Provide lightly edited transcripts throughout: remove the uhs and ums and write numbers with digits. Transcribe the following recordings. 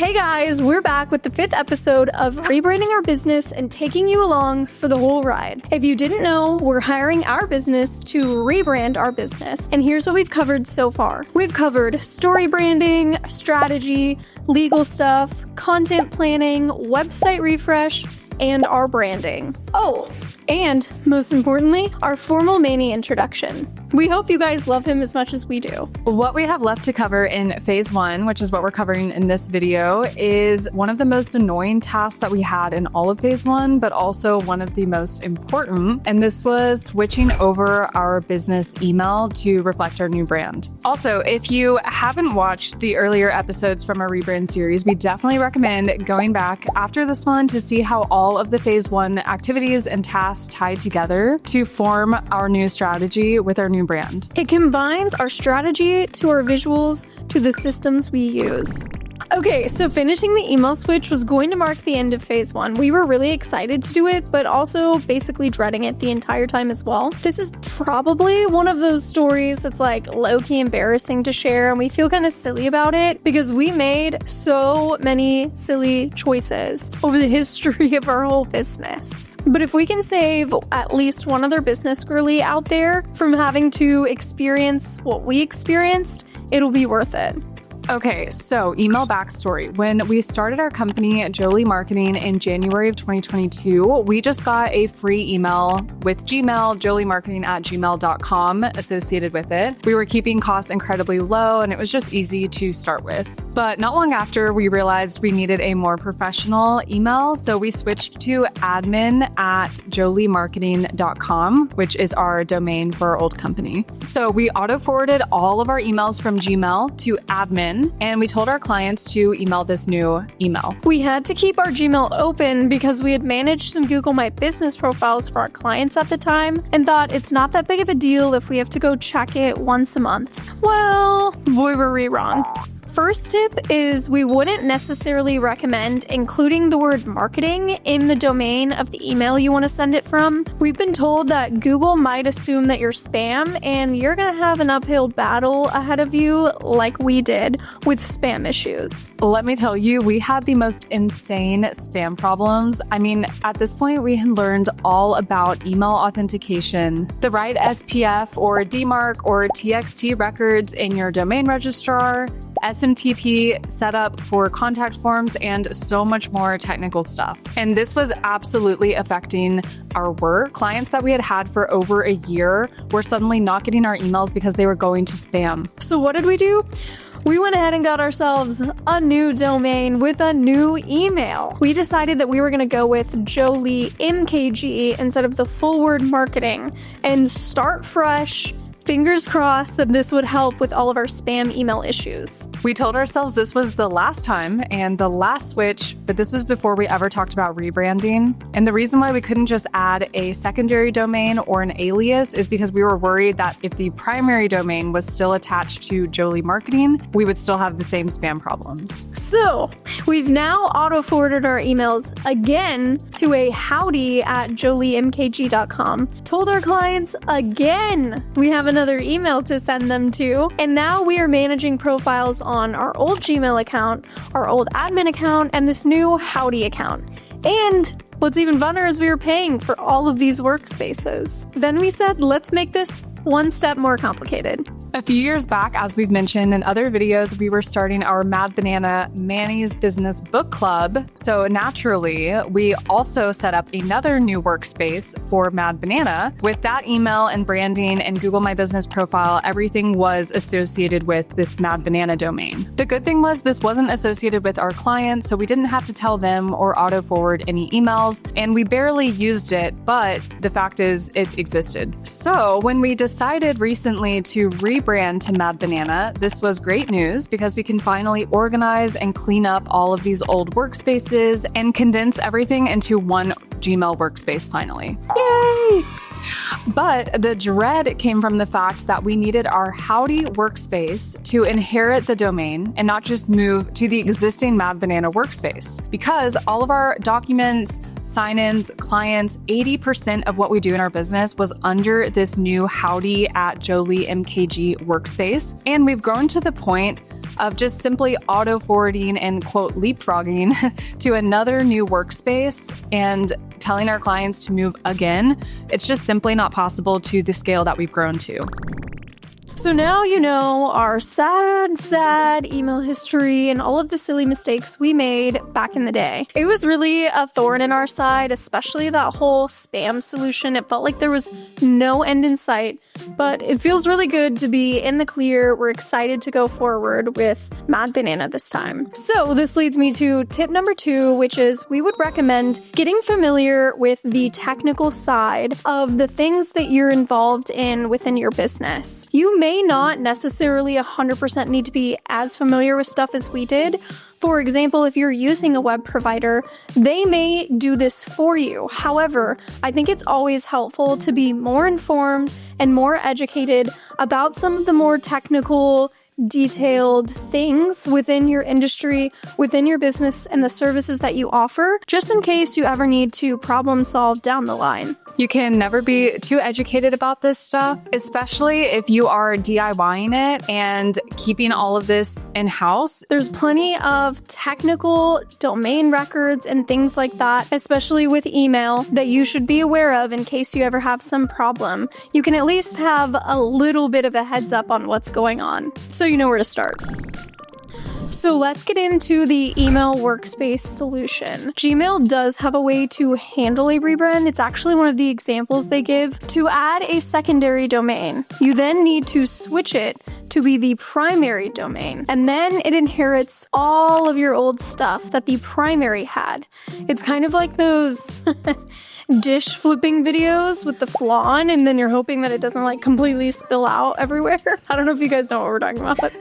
Hey guys, we're back with the 5th episode of Rebranding Our Business and taking you along for the whole ride. If you didn't know, we're hiring our business to rebrand our business, and here's what we've covered so far. We've covered story branding, strategy, legal stuff, content planning, website refresh, and our branding. Oh, and most importantly, our formal Manny introduction. We hope you guys love him as much as we do. What we have left to cover in phase 1, which is what we're covering in this video, is one of the most annoying tasks that we had in all of phase 1, but also one of the most important. And this was switching over our business email to reflect our new brand. Also, if you haven't watched the earlier episodes from our rebrand series, we definitely recommend going back after this one to see how all of the phase 1 activities and tasks tie together to form our new strategy with our new brand. It combines our strategy to our visuals to the systems we use. Okay, so finishing the email switch was going to mark the end of phase 1. We were really excited to do it, but also basically dreading it the entire time as well. This is probably one of those stories that's like low-key embarrassing to share, and we feel kind of silly about it because we made so many silly choices over the history of our whole business. But if we can save at least one other business girly out there from having to experience what we experienced, it'll be worth it. Okay, so email backstory. When we started our company, Jolie Marketing, in January of 2022, we just got a free email with Gmail, joliemarketing@gmail.com associated with it. We were keeping costs incredibly low, and it was just easy to start with. But not long after, we realized we needed a more professional email, so we switched to admin@joliemarketing.com, which is our domain for our old company. So we auto-forwarded all of our emails from Gmail to admin, and we told our clients to email this new email. We had to keep our Gmail open because we had managed some Google My Business profiles for our clients at the time and thought it's not that big of a deal if we have to go check it once a month. Well, boy, were we wrong. First tip is we wouldn't necessarily recommend including the word marketing in the domain of the email you want to send it from. We've been told that Google might assume that you're spam, and you're going to have an uphill battle ahead of you like we did with spam issues. Let me tell you, we had the most insane spam problems. I mean, at this point, we had learned all about email authentication, the right SPF or DMARC or TXT records in your domain registrar, SMTP setup for contact forms, and so much more technical stuff. And this was absolutely affecting our work. Clients that we had had for over a year were suddenly not getting our emails because they were going to spam. So what did we do? We went ahead and got ourselves a new domain with a new email. We decided that we were going to go with Jolie MKG instead of the full word marketing and start fresh. Fingers crossed that this would help with all of our spam email issues. We told ourselves this was the last time and the last switch, but this was before we ever talked about rebranding. And the reason why we couldn't just add a secondary domain or an alias is because we were worried that if the primary domain was still attached to Jolie Marketing, we would still have the same spam problems. So we've now auto-forwarded our emails again to a howdy@joliemkg.com. Told our clients again we have another email to send them to, and now we are managing profiles on our old Gmail account, our old admin account, and this new Howdy account. And what's even funner is we were paying for all of these workspaces. Then we said, let's make this one step more complicated. A few years back, as we've mentioned in other videos, we were starting our Mad Banana Manny's Business Book Club. So naturally, we also set up another new workspace for Mad Banana. With that email and branding and Google My Business profile, everything was associated with this Mad Banana domain. The good thing was this wasn't associated with our clients, so we didn't have to tell them or auto-forward any emails, and we barely used it, but the fact is it existed. So when we decided recently to rebrand to Mad Banana, this was great news because we can finally organize and clean up all of these old workspaces and condense everything into one Gmail workspace finally. Yay! But the dread came from the fact that we needed our Howdy workspace to inherit the domain and not just move to the existing Mad Banana workspace, because all of our documents, sign-ins, clients, 80% of what we do in our business was under this new Howdy at Jolie MKG workspace. And we've grown to the point of just simply auto-forwarding and quote leapfrogging to another new workspace and telling our clients to move again. It's just simply not possible to the scale that we've grown to. So now you know our sad email history and all of the silly mistakes we made back in the day. It was really a thorn in our side, especially that whole spam solution. It felt like there was no end in sight, but it feels really good to be in the clear. We're excited to go forward with Mad Banana this time. So this leads me to tip number 2, which is we would recommend getting familiar with the technical side of the things that you're involved in within your business. You may not necessarily 100% need to be as familiar with stuff as we did. For example, if you're using a web provider, they may do this for you. However, I think it's always helpful to be more informed and more educated about some of the more technical, detailed things within your industry, within your business, and the services that you offer, just in case you ever need to problem solve down the line. You can never be too educated about this stuff, especially if you are DIYing it and keeping all of this in-house. There's plenty of technical domain records and things like that, especially with email, that you should be aware of in case you ever have some problem. You can at least have a little bit of a heads up on what's going on, so you know where to start. So let's get into the email workspace solution. Gmail does have a way to handle a rebrand. It's actually one of the examples they give. To add a secondary domain, you then need to switch it to be the primary domain, and then it inherits all of your old stuff that the primary had. It's kind of like those dish flipping videos with the flan, and then you're hoping that it doesn't like completely spill out everywhere. I don't know if you guys know what we're talking about,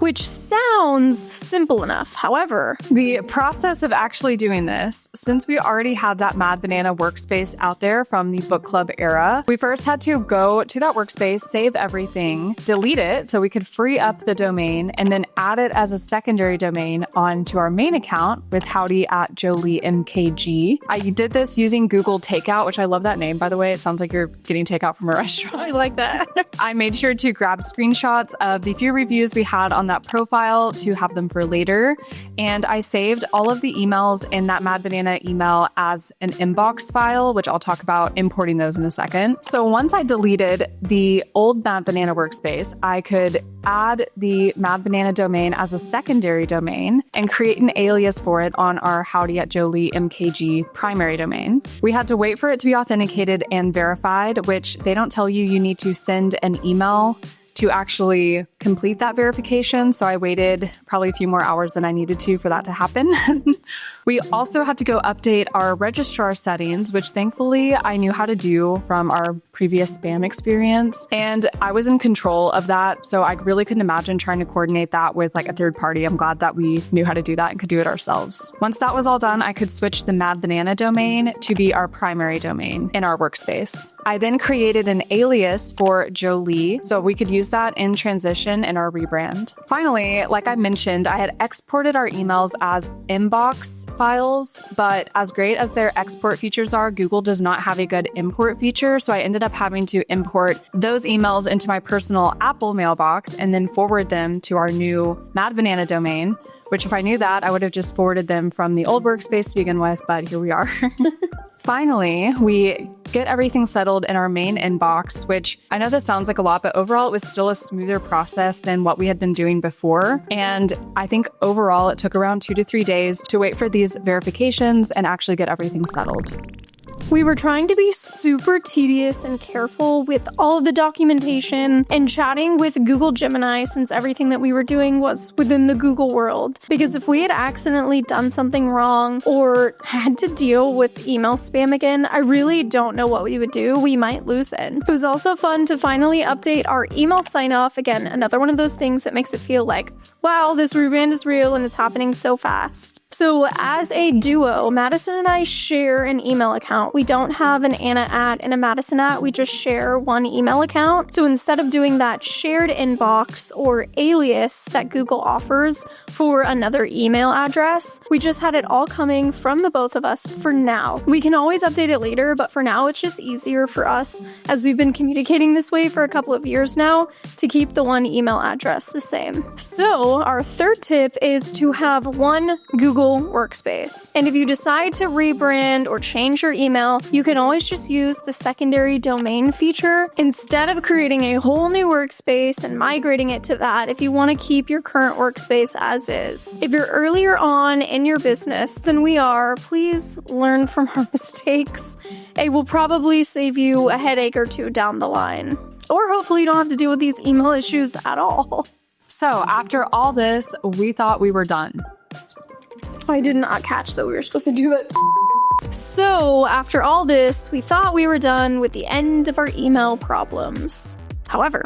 which sounds simple enough. However, the process of actually doing this, since we already had that Mad Banana workspace out there from the book club era, we first had to go to that workspace, save everything, delete it so we could free up the domain, and then add it as a secondary domain onto our main account with Howdy at Jolie MKG. I did this using Google Takeout, which I love that name, by the way. It sounds like you're getting takeout from a restaurant. I like that. I made sure to grab screenshots of the few reviews we had on that profile to have them for later. And I saved all of the emails in that Mad Banana email as an inbox file, which I'll talk about importing those in a second. So once I deleted the old Mad Banana workspace, I could add the Mad Banana domain as a secondary domain and create an alias for it on our Howdy at Jolie MKG primary domain. We had to wait for it to be authenticated and verified, which they don't tell you you need to send an email to actually complete that verification. So I waited probably a few more hours than I needed to for that to happen. We also had to go update our registrar settings, which thankfully I knew how to do from our previous spam experience. And I was in control of that. So I really couldn't imagine trying to coordinate that with like a third party. I'm glad that we knew how to do that and could do it ourselves. Once that was all done, I could switch the Mad Banana domain to be our primary domain in our workspace. I then created an alias for Jolie so we could use that in transition in our rebrand. Finally, like I mentioned, I had exported our emails as inbox files, but as great as their export features are, Google does not have a good import feature. So I ended up having to import those emails into my personal Apple mailbox and then forward them to our new Mad Banana domain, which if I knew that, I would have just forwarded them from the old workspace to begin with, but here we are. Finally, we get everything settled in our main inbox, which I know this sounds like a lot, but overall it was still a smoother process than what we had been doing before. And I think overall it took around 2 to 3 days to wait for these verifications and actually get everything settled. We were trying to be super tedious and careful with all of the documentation and chatting with Google Gemini since everything that we were doing was within the Google world. Because if we had accidentally done something wrong or had to deal with email spam again, I really don't know what we would do. We might lose it. It was also fun to finally update our email sign-off. Again, another one of those things that makes it feel like, wow, this rebrand is real and it's happening so fast. So as a duo, Madison and I share an email account. We don't have an Anna @ and a Madison @ we just share one email account. So instead of doing that shared inbox or alias that Google offers for another email address, we just had it all coming from the both of us for now. We can always update it later, but for now it's just easier for us, as we've been communicating this way for a couple of years now, to keep the one email address the same. So our third tip is to have one Google Workspace. And if you decide to rebrand or change your email, you can always just use the secondary domain feature instead of creating a whole new workspace and migrating it to that if you want to keep your current workspace as is. If you're earlier on in your business than we are, please learn from our mistakes. It will probably save you a headache or two down the line. Or hopefully you don't have to deal with these email issues at all. So after all this, we thought we were done. I did not catch that we were supposed to do that. So after all this, we thought we were done with the end of our email problems. However,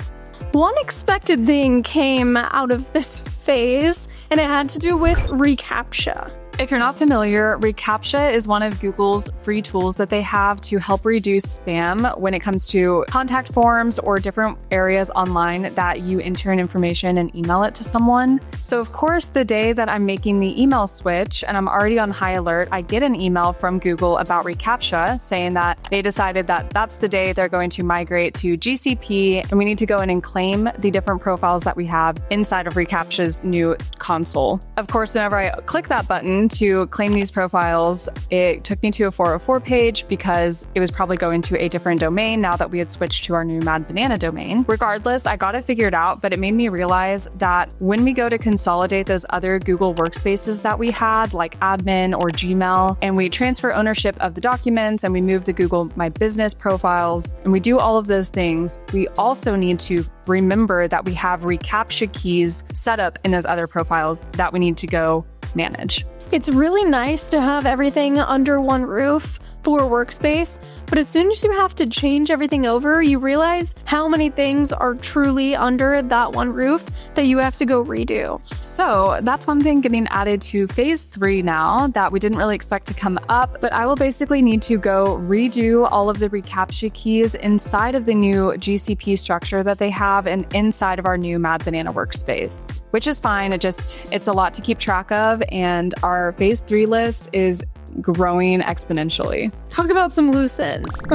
one unexpected thing came out of this phase, and it had to do with reCaptcha. If you're not familiar, reCaptcha is one of Google's free tools that they have to help reduce spam when it comes to contact forms or different areas online that you enter in information and email it to someone. So of course, the day that I'm making the email switch and I'm already on high alert, I get an email from Google about reCaptcha saying that they decided that that's the day they're going to migrate to GCP and we need to go in and claim the different profiles that we have inside of reCaptcha's new console. Of course, whenever I click that button to claim these profiles, it took me to a 404 page because it was probably going to a different domain now that we had switched to our new Mad Banana domain. Regardless, I got it figured out, but it made me realize that when we go to consolidate those other Google Workspaces that we had, like admin or Gmail, and we transfer ownership of the documents and we move the Google My Business profiles, and we do all of those things, we also need to remember that we have reCaptcha keys set up in those other profiles that we need to go manage. It's really nice to have everything under one roof for Workspace, but as soon as you have to change everything over, you realize how many things are truly under that one roof that you have to go redo. So that's one thing getting added to phase 3 now that we didn't really expect to come up, but I will basically need to go redo all of the reCaptcha keys inside of the new GCP structure that they have and inside of our new Mad Banana workspace, which is fine. It's a lot to keep track of, and our phase 3 list is growing exponentially. Talk about some loose ends.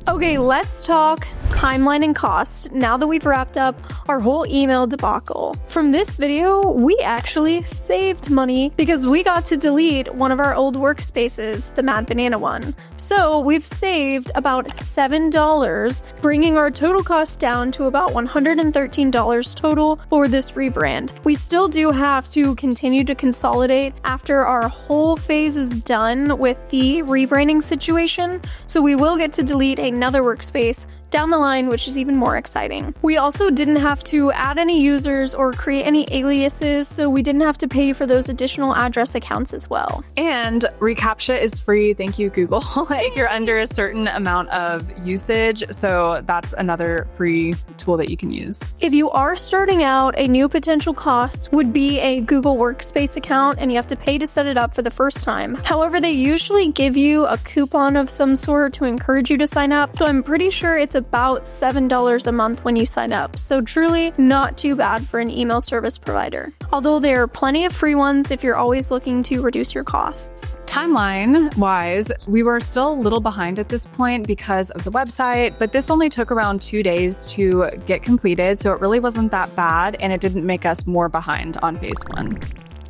Okay, let's talk timeline and cost now that we've wrapped up our whole email debacle. From this video, we actually saved money because we got to delete one of our old workspaces, the Mad Banana one. So we've saved about $7, bringing our total cost down to about $113 total for this rebrand. We still do have to continue to consolidate after our whole phase is done with the rebranding situation, so we will get to delete another workspace down the line, which is even more exciting. We also didn't have to add any users or create any aliases, so we didn't have to pay for those additional address accounts as well. And reCaptcha is free, thank you, Google, if you're under a certain amount of usage. So that's another free tool that you can use. If you are starting out, a new potential cost would be a Google Workspace account, and you have to pay to set it up for the first time. However, they usually give you a coupon of some sort to encourage you to sign up, so I'm pretty sure it's about $7 a month when you sign up, so truly not too bad for an email service provider. Although there are plenty of free ones if you're always looking to reduce your costs. Timeline-wise, we were still a little behind at this point because of the website, but this only took around 2 days to get completed, so it really wasn't that bad, and it didn't make us more behind on phase 1.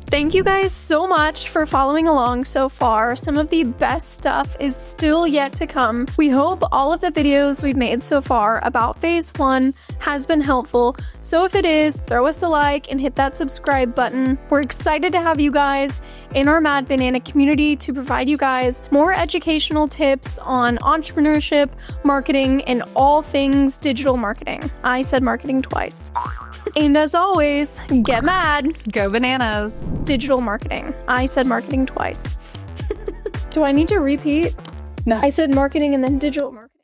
Thank you guys so much for following along so far. Some of the best stuff is still yet to come. We hope all of the videos we've made so far about phase 1 has been helpful. So if it is, throw us a like and hit that subscribe button. We're excited to have you guys in our Mad Banana community to provide you guys more educational tips on entrepreneurship, marketing, and all things digital marketing. I said marketing twice. And as always, get mad. Go bananas. Digital marketing. I said marketing twice. Do I need to repeat? No. I said marketing and then digital marketing.